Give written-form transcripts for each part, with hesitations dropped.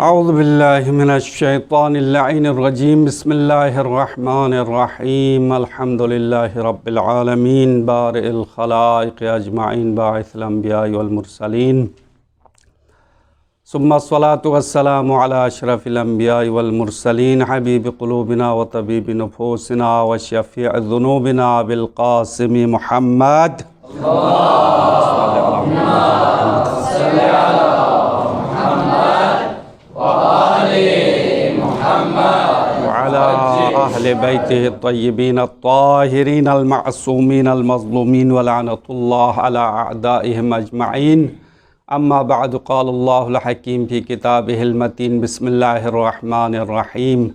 اعوذ باللہ من الشیطان اللعین الرجیم بسم اللہ الرحمن الرحیم الحمد للہ رب العالمین بارئ الخلائق اجمعین باعث الانبیاء والمرسلین ثم الصلاة والسلام علی اشرف الانبیاء والمرسلین حبیب قلوبنا وطبیب نفوسنا وشفیع ذنوبنا بالقاسم محمد اہل بیتہ الطیبین الطاہرین المعصومین المظلومین ولعنۃ اللہ علی اعدائہم اجمعین اما بعد قال اللہ الحکیم فی کتابہ المتین بسم اللہ الرحمن الرحیم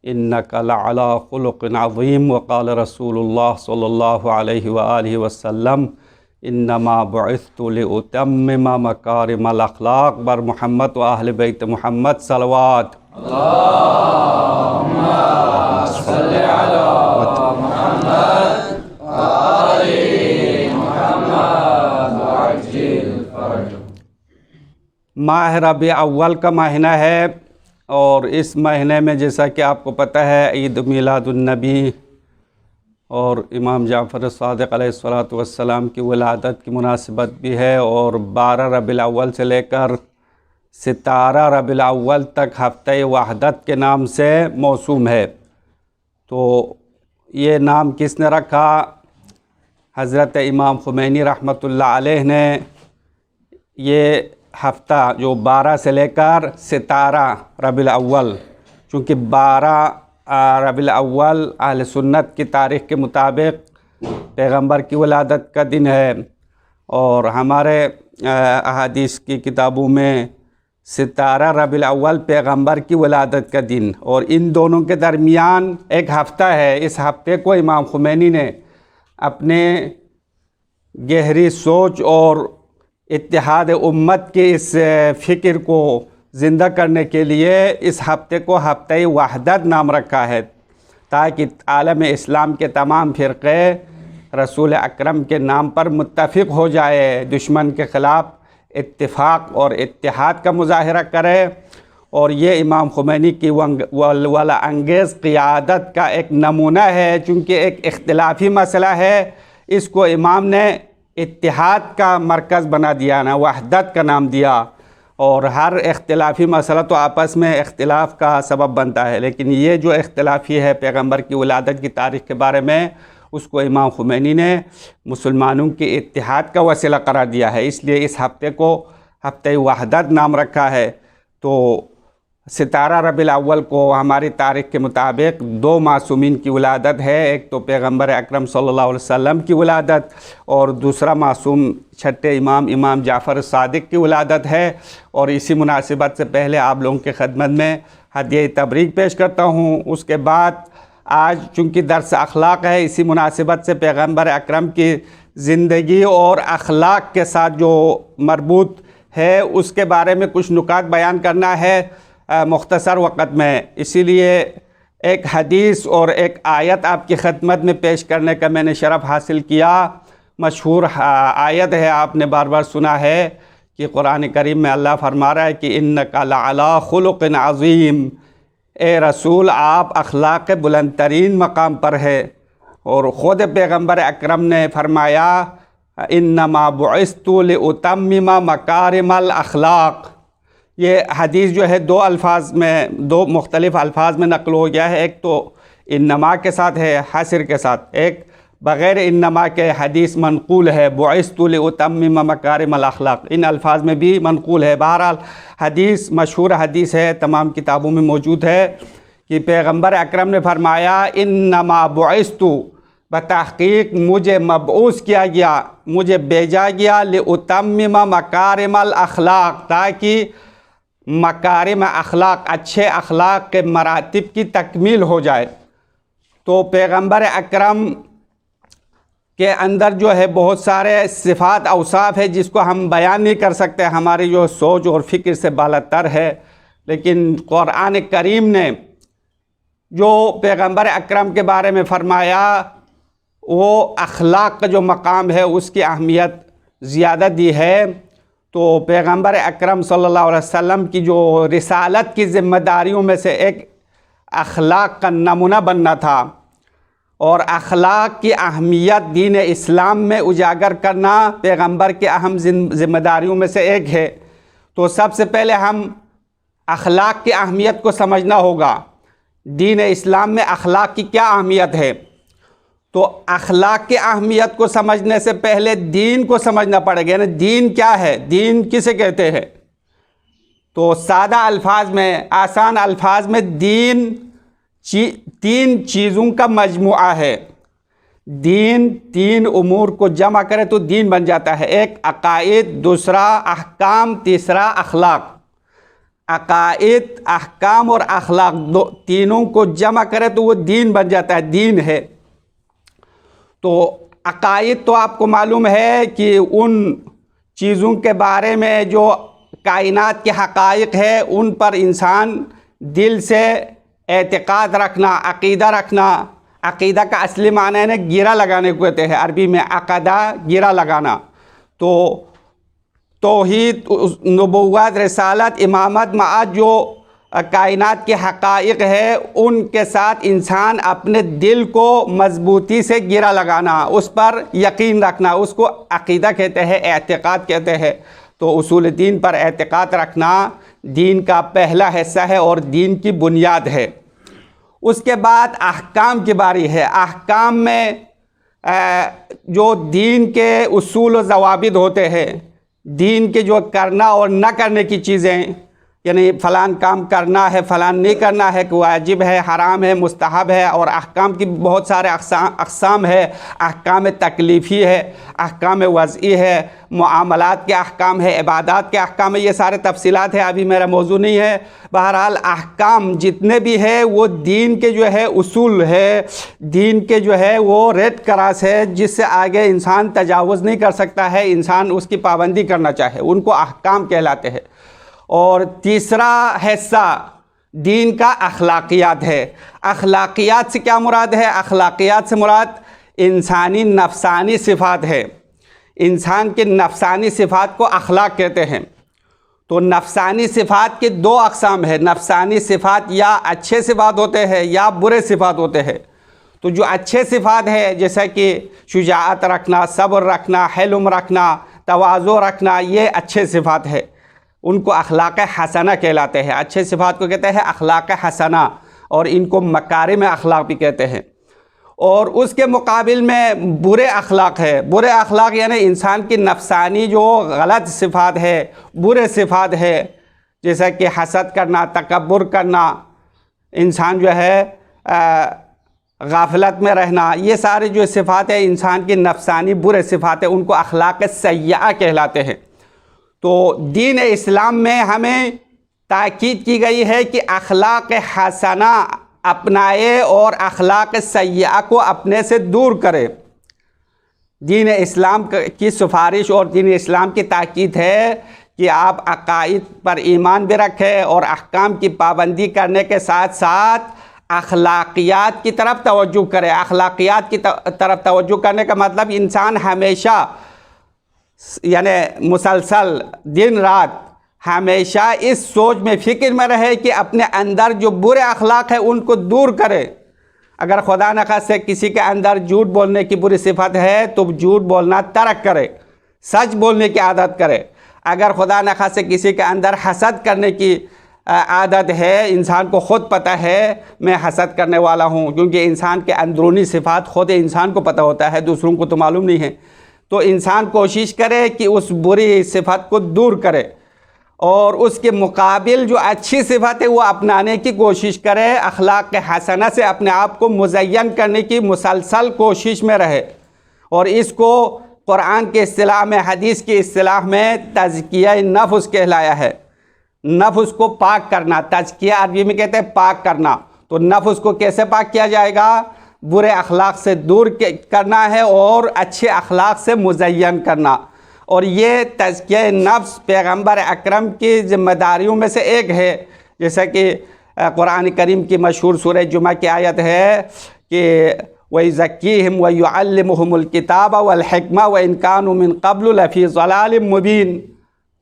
انک لعلی خلق عظیم وقال رسول اللہ صلی اللہ علیہ وآلہ وسلم انما بعثت لأتمم مکارم الاخلاق بر محمد و اہل بیت محمد صلوات ماہ ربیع اول کا مہینہ ہے اور اس مہینے میں جیسا کہ آپ کو پتہ ہے عید میلاد النبی اور امام جعفر صادق علیہ السلام کی ولادت کی مناسبت بھی ہے اور 12 ربیع الاول سے لے کر 17 ربیع الاول تک ہفتہ وحدت کے نام سے موسوم ہے۔ تو یہ نام کس نے رکھا؟ حضرت امام خمینی رحمۃ اللہ علیہ نے یہ ہفتہ جو 12 سے لے کر 17 ربیع الاول، چونکہ 12 ربیع الاول اہل سنت کی تاریخ کے مطابق پیغمبر کی ولادت کا دن ہے اور ہمارے احادیث کی کتابوں میں 17 ربیع الاول پیغمبر کی ولادت کا دن، اور ان دونوں کے درمیان ایک ہفتہ ہے۔ اس ہفتے کو امام خمینی نے اپنے گہری سوچ اور اتحاد امت کے اس فکر کو زندہ کرنے کے لیے اس ہفتے کو ہفتہ وحدت نام رکھا ہے، تاکہ عالم اسلام کے تمام فرقے رسول اکرم کے نام پر متفق ہو جائے، دشمن کے خلاف اتفاق اور اتحاد کا مظاہرہ کرے۔ اور یہ امام خمینی کی ولا انگیز قیادت کا ایک نمونہ ہے، چونکہ ایک اختلافی مسئلہ ہے، اس کو امام نے اتحاد کا مرکز بنا دیا، نا وحدت کا نام دیا، اور ہر اختلافی مسئلہ تو آپس میں اختلاف کا سبب بنتا ہے، لیکن یہ جو اختلافی ہے پیغمبر کی ولادت کی تاریخ کے بارے میں، اس کو امام خمینی نے مسلمانوں کے اتحاد کا وسیلہ قرار دیا ہے، اس لیے اس ہفتے کو ہفتہ وحدت نام رکھا ہے۔ تو 17 ربیع الاول کو ہماری تاریخ کے مطابق 2 معصومین کی ولادت ہے، ایک تو پیغمبر اکرم صلی اللہ علیہ وسلم کی ولادت اور دوسرا معصوم چھٹے امام جعفر صادق کی ولادت ہے۔ اور اسی مناسبت سے پہلے آپ لوگوں کی خدمت میں ہدیہ تبریک پیش کرتا ہوں۔ اس کے بعد آج چونکہ درس اخلاق ہے، اسی مناسبت سے پیغمبر اکرم کی زندگی اور اخلاق کے ساتھ جو مربوط ہے اس کے بارے میں کچھ نکات بیان کرنا ہے مختصر وقت میں، اسی لیے ایک حدیث اور ایک آیت آپ کی خدمت میں پیش کرنے کا میں نے شرف حاصل کیا۔ مشہور آیت ہے، آپ نے بار بار سنا ہے کہ قرآن کریم میں اللہ فرما رہا ہے کہ انک لعلی خلق عظیم، اے رسول آپ اخلاق بلند ترین مقام پر ہے، اور خود پیغمبر اکرم نے فرمایا انما بعثت لأتمم مکارم الاخلاق۔ یہ حدیث جو ہے دو مختلف الفاظ میں نقل ہو گیا ہے، ایک تو انما کے ساتھ ہے حصر کے ساتھ، ایک بغیر انما کے حدیث منقول ہے بعثت لأتمم مکارم الاخلاق، ان الفاظ میں بھی منقول ہے۔ بہرحال حدیث مشہور حدیث ہے، تمام کتابوں میں موجود ہے کہ پیغمبر اکرم نے فرمایا انما بعثت، بتحقیق مجھے مبعوث کیا گیا، مجھے بھیجا گیا لأتمم مکارم الاخلاق، تاکہ مکارم اخلاق اچھے اخلاق کے مراتب کی تکمیل ہو جائے۔ تو پیغمبر اکرم کے اندر جو ہے بہت سارے صفات اوصاف ہے جس کو ہم بیان نہیں کر سکتے، ہماری جو سوچ اور فکر سے بالاتر ہے، لیکن قرآن کریم نے جو پیغمبر اکرم کے بارے میں فرمایا وہ اخلاق کا جو مقام ہے اس کی اہمیت زیادہ دی ہے، تو پیغمبر اکرم صلی اللہ علیہ وسلم کی جو رسالت کی ذمہ داریوں میں سے ایک اخلاق کا نمونہ بننا تھا، اور اخلاق کی اہمیت دین اسلام میں اجاگر کرنا پیغمبر کے اہم ذمہ داریوں میں سے ایک ہے۔ تو سب سے پہلے ہم اخلاق کی اہمیت کو سمجھنا ہوگا، دین اسلام میں اخلاق کی کیا اہمیت ہے۔ تو اخلاق کی اہمیت کو سمجھنے سے پہلے دین کو سمجھنا پڑے گا، یعنی دین کیا ہے، دین کسے کہتے ہیں۔ تو سادہ الفاظ میں، آسان الفاظ میں، دین تین چیزوں کا مجموعہ ہے۔ دین تین امور کو جمع کرے تو دین بن جاتا ہے، ایک عقائد، دوسرا احکام، تیسرا اخلاق۔ عقائد، احکام اور اخلاق تینوں کو جمع کرے تو وہ دین بن جاتا ہے، دین ہے۔ تو عقائد تو آپ کو معلوم ہے کہ ان چیزوں کے بارے میں جو کائنات کے حقائق ہے ان پر انسان دل سے اعتقاد رکھنا، عقیدہ رکھنا۔ عقیدہ کا اصلی معنی ہے گرہ لگانے کو کہتے ہیں، عربی میں عقدہ، گرہ لگانا۔ تو توحید، نبوت، رسالت، امامت، معاد جو کائنات کے حقائق ہے ان کے ساتھ انسان اپنے دل کو مضبوطی سے گرہ لگانا، اس پر یقین رکھنا، اس کو عقیدہ کہتے ہیں، اعتقاد کہتے ہیں۔ تو اصول دین پر اعتقاد رکھنا دین کا پہلا حصہ ہے اور دین کی بنیاد ہے۔ اس کے بعد احکام کی باری ہے۔ احکام میں جو دین کے اصول و ضوابط ہوتے ہیں، دین کے جو کرنا اور نہ کرنے کی چیزیں، یعنی فلان کام کرنا ہے، فلان نہیں کرنا ہے، کہ واجب ہے، حرام ہے، مستحب ہے، اور احکام کی بہت سارے اقسام ہے۔ احکام تکلیفی ہے، احکام وضعی ہے، معاملات کے احکام ہے، عبادات کے احکام ہے، یہ سارے تفصیلات ہیں، ابھی میرا موضوع نہیں ہے۔ بہرحال احکام جتنے بھی ہے وہ دین کے جو ہے اصول ہے، دین کے جو ہے وہ ریڈ کراس ہے، جس سے آگے انسان تجاوز نہیں کر سکتا ہے، انسان اس کی پابندی کرنا چاہے، ان کو احکام کہلاتے ہیں۔ اور تیسرا حصہ دین کا اخلاقیات ہے۔ اخلاقیات سے کیا مراد ہے؟ اخلاقیات سے مراد انسانی نفسانی صفات ہے۔ انسان کے نفسانی صفات کو اخلاق کہتے ہیں۔ تو نفسانی صفات کے دو اقسام ہیں۔ نفسانی صفات یا اچھے صفات ہوتے ہیں یا برے صفات ہوتے ہیں۔ تو جو اچھے صفات ہے جیسا کہ شجاعت رکھنا، صبر رکھنا، حلم رکھنا، تواضع رکھنا، یہ اچھے صفات ہے، ان کو اخلاق حسنہ کہلاتے ہیں۔ اچھے صفات کو کہتے ہیں اخلاق حسنہ، اور ان کو مکارم اخلاق بھی کہتے ہیں۔ اور اس کے مقابل میں برے اخلاق ہے۔ برے اخلاق یعنی انسان کی نفسانی جو غلط صفات ہے، برے صفات ہے، جیسا کہ حسد کرنا، تکبر کرنا، انسان جو ہے غافلت میں رہنا، یہ سارے جو صفات ہیں انسان کی نفسانی برے صفات ہیں، ان کو اخلاق سیئہ کہلاتے ہیں۔ تو دین اسلام میں ہمیں تاکید کی گئی ہے کہ اخلاق حسنہ اپنائے اور اخلاق سیئہ کو اپنے سے دور کرے۔ دین اسلام کی سفارش اور دین اسلام کی تاکید ہے کہ آپ عقائد پر ایمان بھی رکھیں اور احکام کی پابندی کرنے کے ساتھ ساتھ اخلاقیات کی طرف توجہ کریں۔ اخلاقیات کی طرف توجہ کرنے کا مطلب انسان ہمیشہ، یعنی مسلسل دن رات ہمیشہ اس سوچ میں، فکر میں رہے کہ اپنے اندر جو برے اخلاق ہیں ان کو دور کرے۔ اگر خدا نخواستہ کسی کے اندر جھوٹ بولنے کی بری صفت ہے تو جھوٹ بولنا ترک کرے، سچ بولنے کی عادت کرے۔ اگر خدا نخواستہ کسی کے اندر حسد کرنے کی عادت ہے، انسان کو خود پتہ ہے میں حسد کرنے والا ہوں، کیونکہ انسان کے اندرونی صفات خود انسان کو پتہ ہوتا ہے، دوسروں کو تو معلوم نہیں ہے۔ تو انسان کوشش کرے کہ اس بری صفت کو دور کرے اور اس کے مقابل جو اچھی صفت ہے وہ اپنانے کی کوشش کرے۔ اخلاق حسنہ سے اپنے آپ کو مزین کرنے کی مسلسل کوشش میں رہے، اور اس کو قرآن کے اصطلاح میں، حدیث کی اصطلاح میں تزکیہ نفس کہلایا ہے۔ نفس کو پاک کرنا، تزکیہ عربی میں کہتے ہیں پاک کرنا۔ تو نفس کو کیسے پاک کیا جائے گا؟ برے اخلاق سے دور کرنا ہے اور اچھے اخلاق سے مزین کرنا۔ اور یہ تزکیہ نفس پیغمبر اکرم کی ذمہ داریوں میں سے ایک ہے، جیسا کہ قرآن کریم کی مشہور سورہ جمعہ کی آیت ہے کہ وَيُزَكِّيهِمْ وَيُعَلِّمُهُمُ الْكِتَابَ وَالْحِكْمَةَ وَإِنْ كَانُوا مِنْ قَبْلُ لَفِي ضَلَالٍ مُبِينٍ۔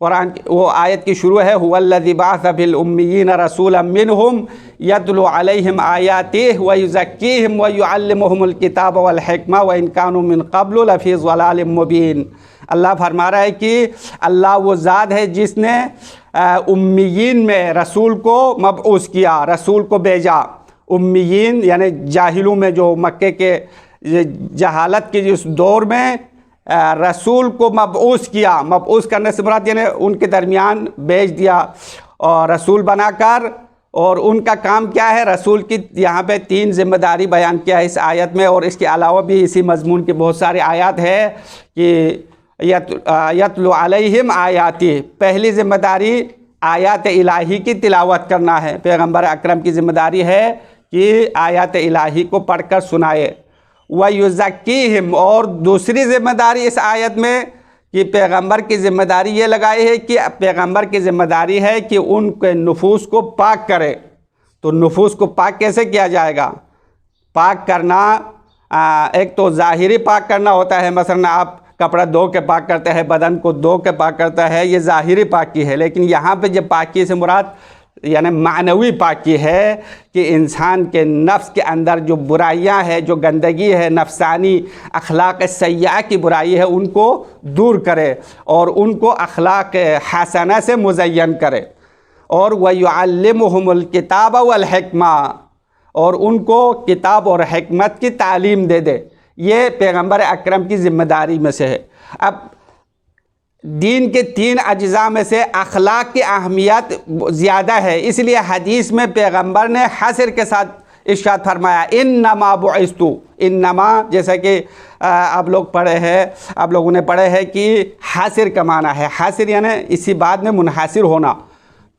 قرآن کی وہ آیت کی شروع ہے هو الذی بعث فی الامیین رسولا منہم یتلو علیہم آیاتہ ویزکیہم ویعلمہم الکتاب والحکمہ وان کانوا من قبل لفی ضلال مبین۔ اللہ فرما رہا ہے کہ اللہ وہ ذات ہے جس نے امیین میں رسول کو مبعوث کیا، رسول کو بھیجا۔ امیین یعنی جاہلوں میں، جو مکے کے جہالت کے اس دور میں رسول کو مبعوث کیا۔ مبعوث کرنے سے مراد یعنی ان کے درمیان بھیج دیا اور رسول بنا کر، اور ان کا کام کیا ہے؟ رسول کی یہاں پہ 3 ذمہ داری بیان کیا ہے اس آیت میں، اور اس کے علاوہ بھی اسی مضمون کے بہت سارے آیات ہے کہ یتلو علیہم آیاتی۔ پہلی ذمہ داری آیات الہی کی تلاوت کرنا ہے، پیغمبر اکرم کی ذمہ داری ہے کہ آیات الہی کو پڑھ کر سنائے۔ وَيُزَكِّيهِمْ، اور دوسری ذمہ داری اس آیت میں کہ پیغمبر کی ذمہ داری یہ لگائی ہے کہ پیغمبر کی ذمہ داری ہے کہ ان کے نفوس کو پاک کرے۔ تو نفوس کو پاک کیسے کیا جائے گا؟ پاک کرنا ایک تو ظاہری پاک کرنا ہوتا ہے، مثلا آپ کپڑا دھو کے پاک کرتے ہیں، بدن کو دھو کے پاک کرتا ہے، یہ ظاہری پاکی ہے۔ لیکن یہاں پہ جب پاکی سے مراد یعنی معنوی پاکی ہے کہ انسان کے نفس کے اندر جو برائیاں ہیں، جو گندگی ہے، نفسانی اخلاق سیئہ کی برائی ہے، ان کو دور کرے اور ان کو اخلاق حسنہ سے مزین کرے۔ اور وَيُعَلِّمُهُمُ الْكِتَابَ وَالْحِکْمَةَ، اور ان کو کتاب اور حکمت کی تعلیم دے دے۔ یہ پیغمبر اکرم کی ذمہ داری میں سے ہے۔ اب دین کے 3 اجزاء میں سے اخلاق کی اہمیت زیادہ ہے، اس لیے حدیث میں پیغمبر نے حصر کے ساتھ ارشاد فرمایا انما بعثت۔ انما جیسا کہ آپ لوگوں نے پڑھے ہیں کہ حصر کا معنی ہے، حصر یعنی اسی بات میں منحصر ہونا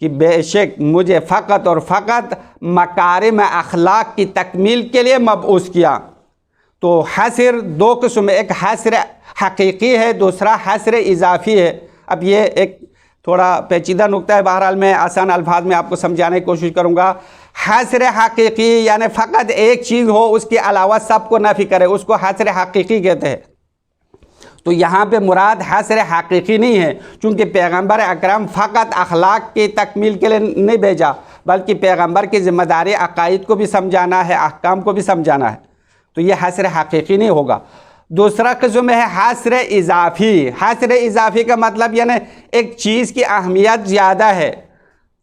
کہ بے شک مجھے فقط اور فقط مکارم اخلاق کی تکمیل کے لیے مبعوث کیا۔ تو حصر 2 قسم، ایک حصر حقیقی ہے، دوسرا حصر اضافی ہے۔ اب یہ ایک تھوڑا پیچیدہ نقطہ ہے، بہرحال میں آسان الفاظ میں آپ کو سمجھانے کی کوشش کروں گا۔ حصر حقیقی یعنی فقط ایک چیز ہو، اس کے علاوہ سب کو نفی کرے، اس کو حصر حقیقی کہتے ہیں۔ تو یہاں پہ مراد حصر حقیقی نہیں ہے، چونکہ پیغمبر اکرم فقط اخلاق کی تکمیل کے لیے نہیں بھیجا، بلکہ پیغمبر کی ذمہ داری عقائد کو بھی سمجھانا ہے، احکام کو بھی سمجھانا ہے۔ تو یہ حصر حقیقی نہیں ہوگا۔ دوسرا قسم ہے حصر اضافی۔ حصر اضافی کا مطلب یعنی ایک چیز کی اہمیت زیادہ ہے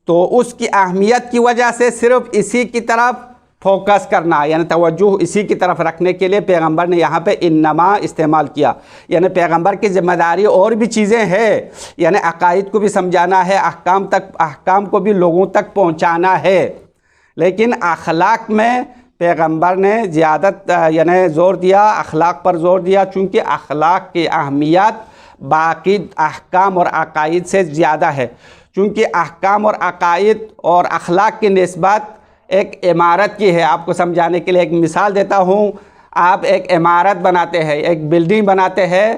تو اس کی اہمیت کی وجہ سے صرف اسی کی طرف فوکس کرنا، یعنی توجہ اسی کی طرف رکھنے کے لیے پیغمبر نے یہاں پہ انما استعمال کیا۔ یعنی پیغمبر کی ذمہ داری اور بھی چیزیں ہیں، یعنی عقائد کو بھی سمجھانا ہے، احکام کو بھی لوگوں تک پہنچانا ہے، لیکن اخلاق میں پیغمبر نے زیادہ یعنی زور دیا، اخلاق پر زور دیا، چونکہ اخلاق کی اہمیت باقی احکام اور عقائد سے زیادہ ہے۔ چونکہ احکام اور عقائد اور اخلاق کی نسبت ایک عمارت کی ہے۔ آپ کو سمجھانے کے لیے ایک مثال دیتا ہوں۔ آپ ایک عمارت بناتے ہیں، ایک بلڈنگ بناتے ہیں،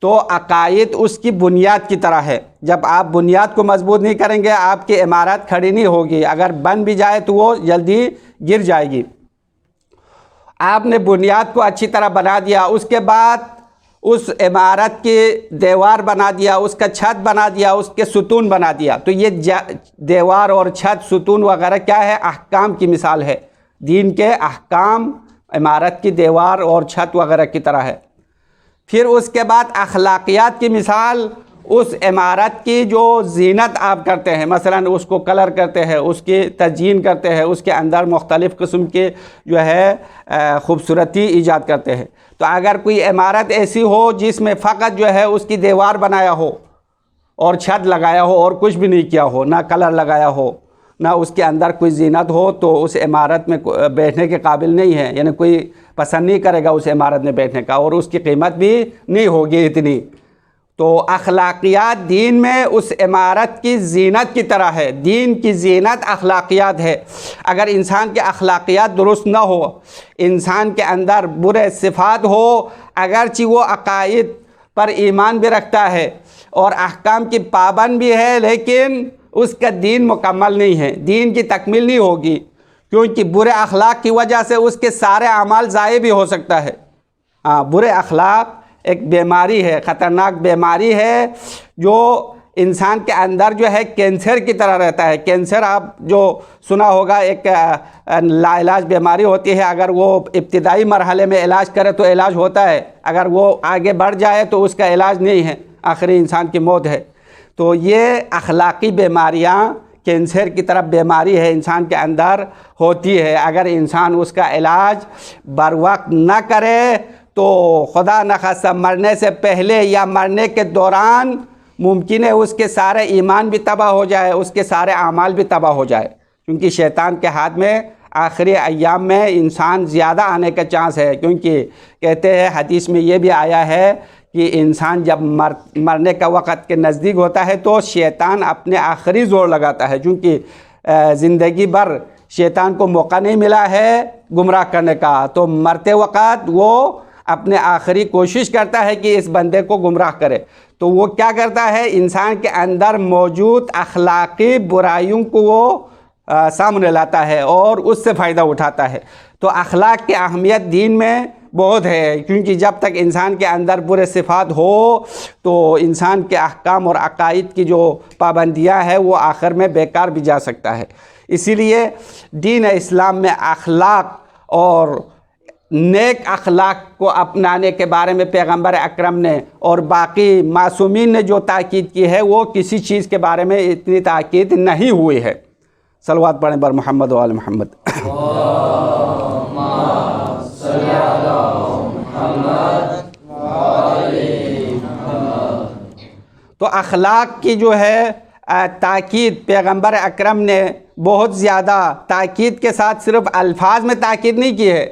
تو عقائد اس کی بنیاد کی طرح ہے۔ جب آپ بنیاد کو مضبوط نہیں کریں گے، آپ کی عمارت کھڑی نہیں ہوگی، اگر بن بھی جائے تو وہ جلدی گر جائے گی۔ آپ نے بنیاد کو اچھی طرح بنا دیا، اس کے بعد اس عمارت کی دیوار بنا دیا، اس کا چھت بنا دیا، اس کے ستون بنا دیا۔ تو یہ دیوار اور چھت، ستون وغیرہ کیا ہے؟ احکام کی مثال ہے۔ دین کے احکام عمارت کی دیوار اور چھت وغیرہ کی طرح ہے۔ پھر اس کے بعد اخلاقیات کی مثال، اس عمارت کی جو زینت آپ کرتے ہیں، مثلا اس کو کلر کرتے ہیں، اس کی تزئین کرتے ہیں، اس کے اندر مختلف قسم کے جو ہے خوبصورتی ایجاد کرتے ہیں۔ تو اگر کوئی عمارت ایسی ہو جس میں فقط جو ہے اس کی دیوار بنایا ہو اور چھت لگایا ہو اور کچھ بھی نہیں کیا ہو، نہ کلر لگایا ہو، نہ اس کے اندر کوئی زینت ہو، تو اس عمارت میں بیٹھنے کے قابل نہیں ہے، یعنی کوئی پسند نہیں کرے گا اس عمارت میں بیٹھنے کا، اور اس کی قیمت بھی نہیں ہوگی اتنی۔ تو اخلاقیات دین میں اس عمارت کی زینت کی طرح ہے۔ دین کی زینت اخلاقیات ہے۔ اگر انسان کے اخلاقیات درست نہ ہو، انسان کے اندر برے صفات ہو، اگرچہ وہ عقائد پر ایمان بھی رکھتا ہے اور احکام کی پابند بھی ہے، لیکن اس کا دین مکمل نہیں ہے، دین کی تکمیل نہیں ہوگی، کیونکہ برے اخلاق کی وجہ سے اس کے سارے اعمال ضائع بھی ہو سکتا ہے۔ برے اخلاق ایک بیماری ہے، خطرناک بیماری ہے جو انسان کے اندر جو ہے کینسر کی طرح رہتا ہے۔ کینسر آپ جو سنا ہوگا ایک لا علاج بیماری ہوتی ہے، اگر وہ ابتدائی مرحلے میں علاج کرے تو علاج ہوتا ہے، اگر وہ آگے بڑھ جائے تو اس کا علاج نہیں ہے، آخری انسان کی موت ہے۔ تو یہ اخلاقی بیماریاں کینسر کی طرف بیماری ہے، انسان کے اندر ہوتی ہے۔ اگر انسان اس کا علاج بر وقت نہ کرے تو خدا نخواستہ مرنے سے پہلے یا مرنے کے دوران ممکن ہے اس کے سارے ایمان بھی تباہ ہو جائے، اس کے سارے اعمال بھی تباہ ہو جائے، کیونکہ شیطان کے ہاتھ میں آخری ایام میں انسان زیادہ آنے کا چانس ہے۔ کیونکہ کہتے ہیں حدیث میں یہ بھی آیا ہے کہ انسان جب مرنے کا وقت کے نزدیک ہوتا ہے تو شیطان اپنے آخری زور لگاتا ہے، چونکہ زندگی بھر شیطان کو موقع نہیں ملا ہے گمراہ کرنے کا، تو مرتے وقت وہ اپنے آخری کوشش کرتا ہے کہ اس بندے کو گمراہ کرے۔ تو وہ کیا کرتا ہے، انسان کے اندر موجود اخلاقی برائیوں کو وہ سامنے لاتا ہے اور اس سے فائدہ اٹھاتا ہے۔ تو اخلاق کی اہمیت دین میں بہت ہے، کیونکہ جب تک انسان کے اندر برے صفات ہو تو انسان کے احکام اور عقائد کی جو پابندیاں ہیں وہ آخر میں بیکار بھی جا سکتا ہے۔ اسی لیے دین اسلام میں اخلاق اور نیک اخلاق کو اپنانے کے بارے میں پیغمبر اکرم نے اور باقی معصومین نے جو تاکید کی ہے وہ کسی چیز کے بارے میں اتنی تاکید نہیں ہوئی ہے۔ صلوات پڑھیں بر محمد و آل محمد۔ تو اخلاق کی جو ہے تاکید پیغمبر اکرم نے بہت زیادہ تاکید کے ساتھ صرف الفاظ میں تاکید نہیں کی ہے،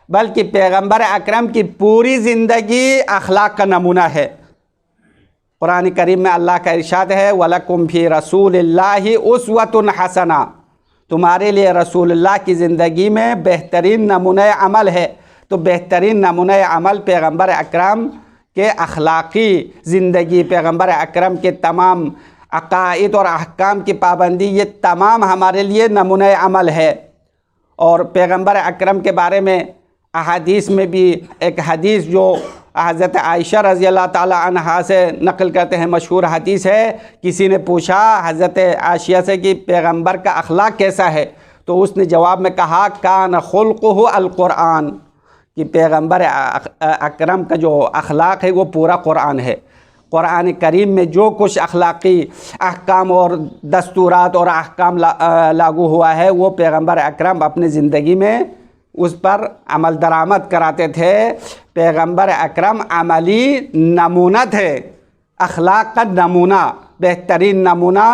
بلکہ پیغمبر اکرم کی پوری زندگی اخلاق کا نمونہ ہے۔ قرآن کریم میں اللہ کا ارشاد ہے وَلَكُمْ فِي رَسُولِ اللَّهِ أُسْوَةٌ حَسَنَةٌ، تمہارے لیے رسول اللہ کی زندگی میں بہترین نمونہ عمل ہے۔ تو بہترین نمونہ عمل پیغمبر اکرم کے اخلاقی زندگی، پیغمبر اکرم کے تمام عقائد اور احکام کی پابندی، یہ تمام ہمارے لیے نمونہ عمل ہے۔ اور پیغمبر اکرم کے بارے میں احادیث میں بھی ایک حدیث جو حضرت عائشہ رضی اللہ تعالی عنہا سے نقل کرتے ہیں، مشہور حدیث ہے، کسی نے پوچھا حضرت عائشہ سے کہ پیغمبر کا اخلاق کیسا ہے، تو اس نے جواب میں کہا کان خلقہ القرآن، کہ پیغمبر اکرم کا جو اخلاق ہے وہ پورا قرآن ہے۔ قرآن کریم میں جو کچھ اخلاقی احکام اور دستورات اور احکام لاگو ہوا ہے وہ پیغمبر اکرم اپنی زندگی میں اس پر عمل درآمد کراتے تھے۔ پیغمبر اکرم عملی نمونہ تھے، اخلاق کا نمونہ، بہترین نمونہ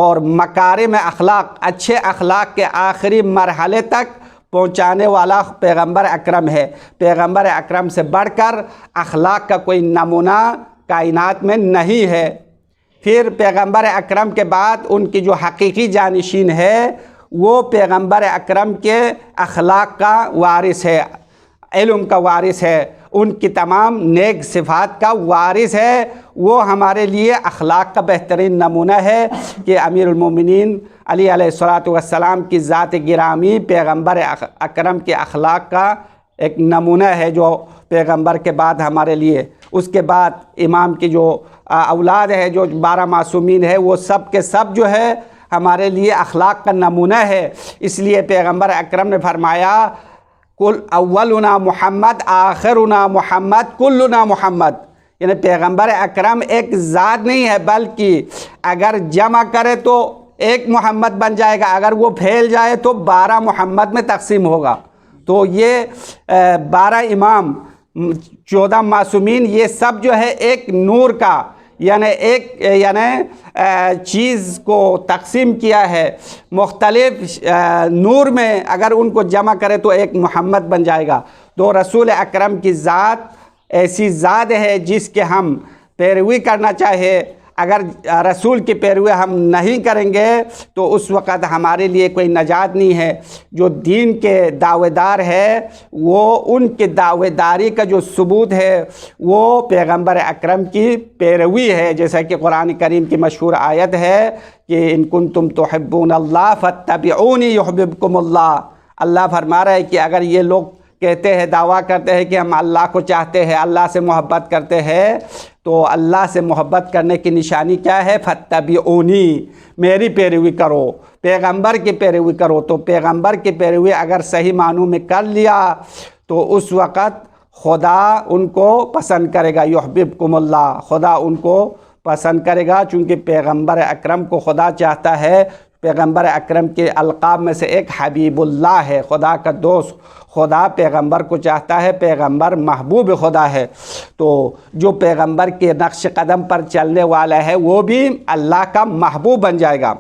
اور مکارم اخلاق، اچھے اخلاق کے آخری مرحلے تک پہنچانے والا پیغمبر اکرم ہے۔ پیغمبر اکرم سے بڑھ کر اخلاق کا کوئی نمونہ کائنات میں نہیں ہے۔ پھر پیغمبر اکرم کے بعد ان کی جو حقیقی جانشین ہے وہ پیغمبر اکرم کے اخلاق کا وارث ہے، علم کا وارث ہے، ان کی تمام نیک صفات کا وارث ہے۔ وہ ہمارے لیے اخلاق کا بہترین نمونہ ہے کہ امیر المومنین علی علیہ الصلوۃ والسلام کی ذات گرامی پیغمبر اکرم کے اخلاق کا ایک نمونہ ہے جو پیغمبر کے بعد ہمارے لیے، اس کے بعد امام کی جو اولاد ہے جو 12 معصومین ہے وہ سب کے سب جو ہے ہمارے لیے اخلاق کا نمونہ ہے۔ اس لیے پیغمبر اکرم نے فرمایا کل اولنا محمد آخرنا محمد کلنا محمد، یعنی پیغمبر اکرم ایک ذات نہیں ہے بلکہ اگر جمع کرے تو ایک محمد بن جائے گا، اگر وہ پھیل جائے تو 12 محمد میں تقسیم ہوگا۔ تو یہ 12 امام 14 معصومین یہ سب جو ہے ایک نور کا یعنی چیز کو تقسیم کیا ہے، مختلف نور میں اگر ان کو جمع کرے تو ایک محمد بن جائے گا۔ تو رسول اکرم کی ذات ایسی ذات ہے جس کے ہم پیروی کرنا چاہے، اگر رسول کی پیروی ہم نہیں کریں گے تو اس وقت ہمارے لیے کوئی نجات نہیں ہے۔ جو دین کے دعوے دار ہے وہ ان کے دعوے داری کا جو ثبوت ہے وہ پیغمبر اکرم کی پیروی ہے، جیسا کہ قرآن کریم کی مشہور آیت ہے کہ ان کنتم تحبون اللہ فاتبعونی یحببکم اللہ۔ اللہ فرما رہا ہے کہ اگر یہ لوگ کہتے ہیں، دعویٰ کرتے ہیں کہ ہم اللہ کو چاہتے ہیں، اللہ سے محبت کرتے ہیں، تو اللہ سے محبت کرنے کی نشانی کیا ہے؟ فاتبعونی، میری پیروی کرو، پیغمبر کی پیروی کرو۔ تو پیغمبر کی پیروی اگر صحیح معنوں میں کر لیا تو اس وقت خدا ان کو پسند کرے گا، یحببکم اللہ، خدا ان کو پسند کرے گا، چونکہ پیغمبر اکرم کو خدا چاہتا ہے۔ پیغمبر اکرم کے القاب میں سے ایک حبیب اللہ ہے، خدا کا دوست۔ خدا پیغمبر کو چاہتا ہے، پیغمبر محبوب خدا ہے۔ تو جو پیغمبر کے نقش قدم پر چلنے والا ہے وہ بھی اللہ کا محبوب بن جائے گا۔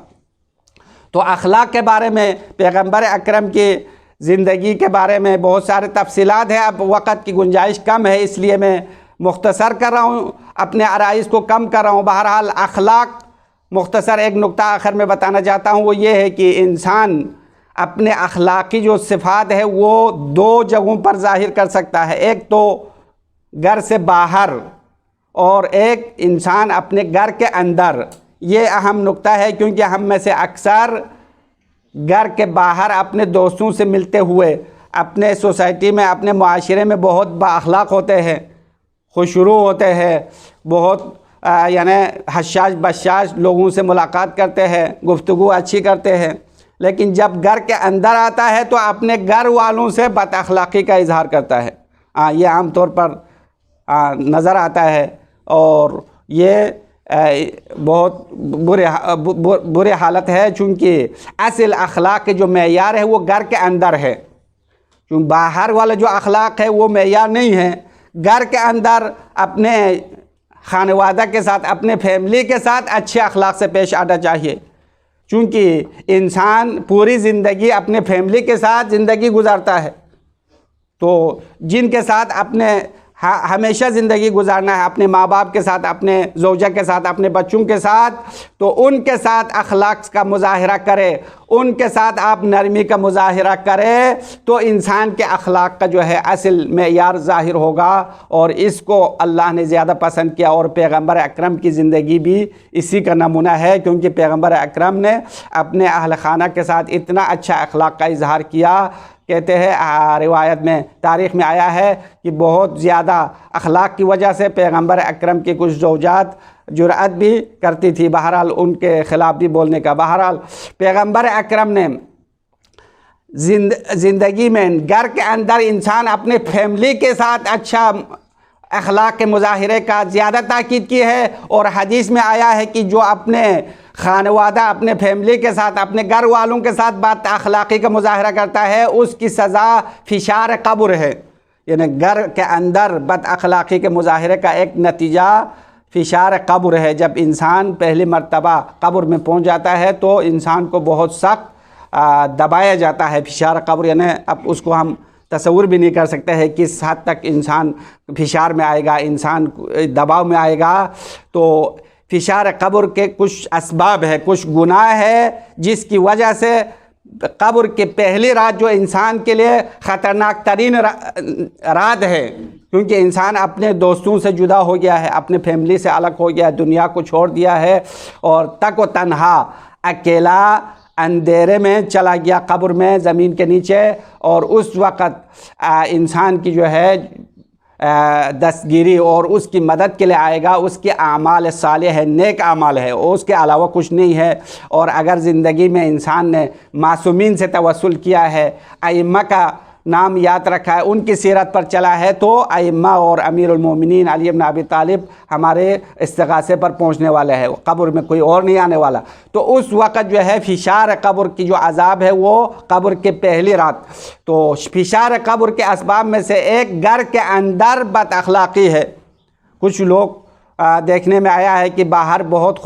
تو اخلاق کے بارے میں، پیغمبر اکرم کی زندگی کے بارے میں بہت سارے تفصیلات ہیں، اب وقت کی گنجائش کم ہے اس لیے میں مختصر کر رہا ہوں، اپنے عرائض کو کم کر رہا ہوں۔ بہرحال اخلاق، مختصر ایک نقطہ آخر میں بتانا چاہتا ہوں، وہ یہ ہے کہ انسان اپنے اخلاقی جو صفات ہے وہ دو جگہوں پر ظاہر کر سکتا ہے، ایک تو گھر سے باہر اور ایک انسان اپنے گھر کے اندر۔ یہ اہم نقطہ ہے کیونکہ ہم میں سے اکثر گھر کے باہر اپنے دوستوں سے ملتے ہوئے اپنے سوسائٹی میں، اپنے معاشرے میں بہت با اخلاق ہوتے ہیں، خوشرو ہوتے ہیں، بہت یعنی حشاش بشاش لوگوں سے ملاقات کرتے ہیں، گفتگو اچھی کرتے ہیں، لیکن جب گھر کے اندر آتا ہے تو اپنے گھر والوں سے بد اخلاقی کا اظہار کرتا ہے۔ یہ عام طور پر نظر آتا ہے، اور یہ بہت برے حالت ہے، چونکہ اصل اخلاق کے جو معیار ہے وہ گھر کے اندر ہے، چونکہ باہر والا جو اخلاق ہے وہ معیار نہیں ہے۔ گھر کے اندر اپنے خانوادہ کے ساتھ، اپنے فیملی کے ساتھ اچھے اخلاق سے پیش آنا چاہیے، چونکہ انسان پوری زندگی اپنے فیملی کے ساتھ زندگی گزارتا ہے، تو جن کے ساتھ اپنے ہمیشہ زندگی گزارنا ہے، اپنے ماں باپ کے ساتھ، اپنے زوجہ کے ساتھ، اپنے بچوں کے ساتھ، تو ان کے ساتھ اخلاق کا مظاہرہ کرے، ان کے ساتھ آپ نرمی کا مظاہرہ کرے، تو انسان کے اخلاق کا جو ہے اصل معیار ظاہر ہوگا، اور اس کو اللہ نے زیادہ پسند کیا، اور پیغمبر اکرم کی زندگی بھی اسی کا نمونہ ہے، کیونکہ پیغمبر اکرم نے اپنے اہل خانہ کے ساتھ اتنا اچھا اخلاق کا اظہار کیا۔ کہتے ہیں روایت میں، تاریخ میں آیا ہے کہ بہت زیادہ اخلاق کی وجہ سے پیغمبر اکرم کی کچھ زوجات جرأت بھی کرتی تھی، بہرحال ان کے خلاف بھی بولنے کا۔ بہرحال پیغمبر اکرم نے زندگی میں گھر کے اندر انسان اپنے فیملی کے ساتھ اچھا اخلاق کے مظاہرے کا زیادہ تاکید کی ہے، اور حدیث میں آیا ہے کہ جو اپنے خانوادہ، اپنے فیملی کے ساتھ، اپنے گھر والوں کے ساتھ بد اخلاقی کا مظاہرہ کرتا ہے، اس کی سزا فشار قبر ہے۔ یعنی گھر کے اندر بد اخلاقی کے مظاہرے کا ایک نتیجہ فشار قبر ہے۔ جب انسان پہلی مرتبہ قبر میں پہنچ جاتا ہے تو انسان کو بہت سخت دبایا جاتا ہے، فشار قبر، یعنی اب اس کو ہم تصور بھی نہیں کر سکتے ہیں کس حد تک انسان فشار میں آئے گا، انسان دباؤ میں آئے گا۔ تو فشار قبر کے کچھ اسباب ہے، کچھ گناہ ہے جس کی وجہ سے قبر کی پہلی رات جو انسان کے لیے خطرناک ترین رات ہے، کیونکہ انسان اپنے دوستوں سے جدا ہو گیا ہے، اپنے فیملی سے الگ ہو گیا ہے، دنیا کو چھوڑ دیا ہے، اور تک و تنہا اکیلا اندھیرے میں چلا گیا قبر میں، زمین کے نیچے، اور اس وقت انسان کی جو ہے دستگیری اور اس کی مدد کے لیے آئے گا اس کے اعمال صالح ہے، نیک اعمال ہے، اور اس کے علاوہ کچھ نہیں ہے۔ اور اگر زندگی میں انسان نے معصومین سے توسل کیا ہے، ائمہ کا نام یاد رکھا ہے، ان کی سیرت پر چلا ہے، تو ائمہ اور امیر المومنین علی بن ابی طالب ہمارے استغاثے پر پہنچنے والے ہیں، قبر میں کوئی اور نہیں آنے والا۔ تو اس وقت جو ہے فشار قبر کی جو عذاب ہے وہ قبر کے پہلی رات۔ تو فشار قبر کے اسباب میں سے ایک گھر کے اندر بد اخلاقی ہے۔ کچھ لوگ دیکھنے میں آیا ہے کہ باہر بہت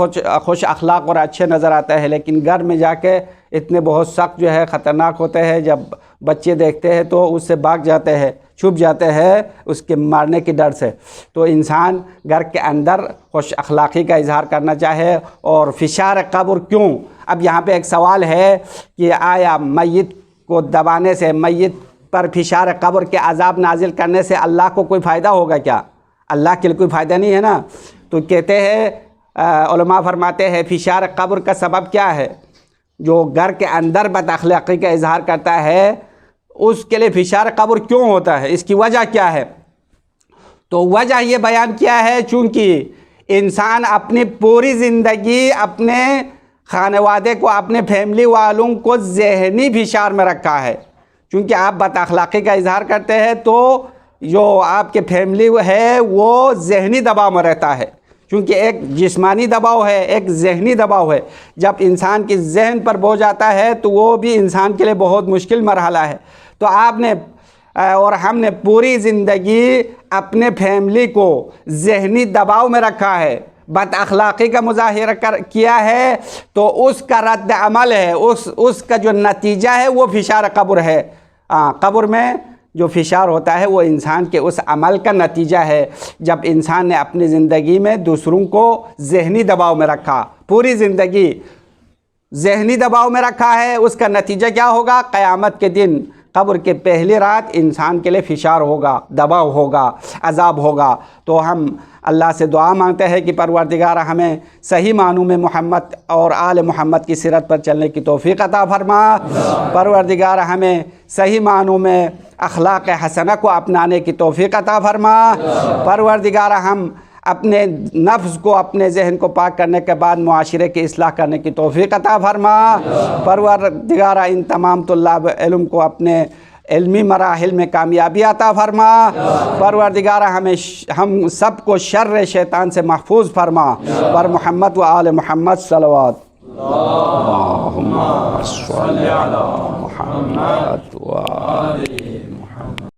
خوش اخلاق اور اچھے نظر آتے ہیں، لیکن گھر میں جا کے اتنے بہت سخت جو ہے خطرناک ہوتے ہیں، جب بچے دیکھتے ہیں تو اس سے بھاگ جاتے ہیں، چھپ جاتے ہیں اس کے مارنے کی ڈر سے۔ تو انسان گھر کے اندر خوش اخلاقی کا اظہار کرنا چاہے۔ اور فشار قبر کیوں؟ اب یہاں پہ ایک سوال ہے کہ آیا میت کو دبانے سے، میت پر فشار قبر کے عذاب نازل کرنے سے اللہ کو کوئی فائدہ ہوگا کیا؟ اللہ کے لیے کوئی فائدہ نہیں ہے نا۔ تو کہتے ہیں علماء فرماتے ہیں فشار قبر کا سبب کیا ہے؟ جو گھر کے اندر بد اخلاقی کا اظہار کرتا ہے اس کے لیے فشار قبر کیوں ہوتا ہے، اس کی وجہ کیا ہے؟ تو وجہ یہ بیان کیا ہے چونکہ انسان اپنی پوری زندگی اپنے خانوادے کو، اپنے فیملی والوں کو ذہنی فشار میں رکھا ہے. چونکہ آپ بد اخلاقی کا اظہار کرتے ہیں تو جو آپ کے فیملی ہے وہ ذہنی دباؤ میں رہتا ہے. چونکہ ایک جسمانی دباؤ ہے، ایک ذہنی دباؤ ہے. جب انسان کی ذہن پر بوجھ آتا ہے تو وہ بھی انسان کے لیے بہت مشکل مرحلہ ہے. تو آپ نے اور ہم نے پوری زندگی اپنے فیملی کو ذہنی دباؤ میں رکھا ہے، بد اخلاقی کا مظاہرہ کیا ہے، تو اس کا رد عمل ہے، اس کا جو نتیجہ ہے وہ فشار قبر ہے. قبر میں جو فشار ہوتا ہے وہ انسان کے اس عمل کا نتیجہ ہے. جب انسان نے اپنی زندگی میں دوسروں کو ذہنی دباؤ میں رکھا، پوری زندگی ذہنی دباؤ میں رکھا ہے، اس کا نتیجہ کیا ہوگا؟ قیامت کے دن قبر کے پہلی رات انسان کے لیے فشار ہوگا، دباؤ ہوگا، عذاب ہوگا. تو ہم اللہ سے دعا مانگتے ہیں کہ پروردگار ہمیں صحیح معنوں میں محمد اور آل محمد کی سیرت پر چلنے کی توفیق عطا فرما. پروردگار ہمیں صحیح معنوں میں اخلاق حسنہ کو اپنانے کی توفیق عطا فرما. پروردگار ہم اپنے نفس کو، اپنے ذہن کو پاک کرنے کے بعد معاشرے کی اصلاح کرنے کی توفیق عطا فرما. پروردگار ان تمام طلاب علم کو اپنے علمی مراحل میں کامیابی عطا فرما. پروردگار ہم سب کو شر شیطان سے محفوظ فرما. پر محمد و آل محمد صلوات. اللہم صلی علی محمد و آل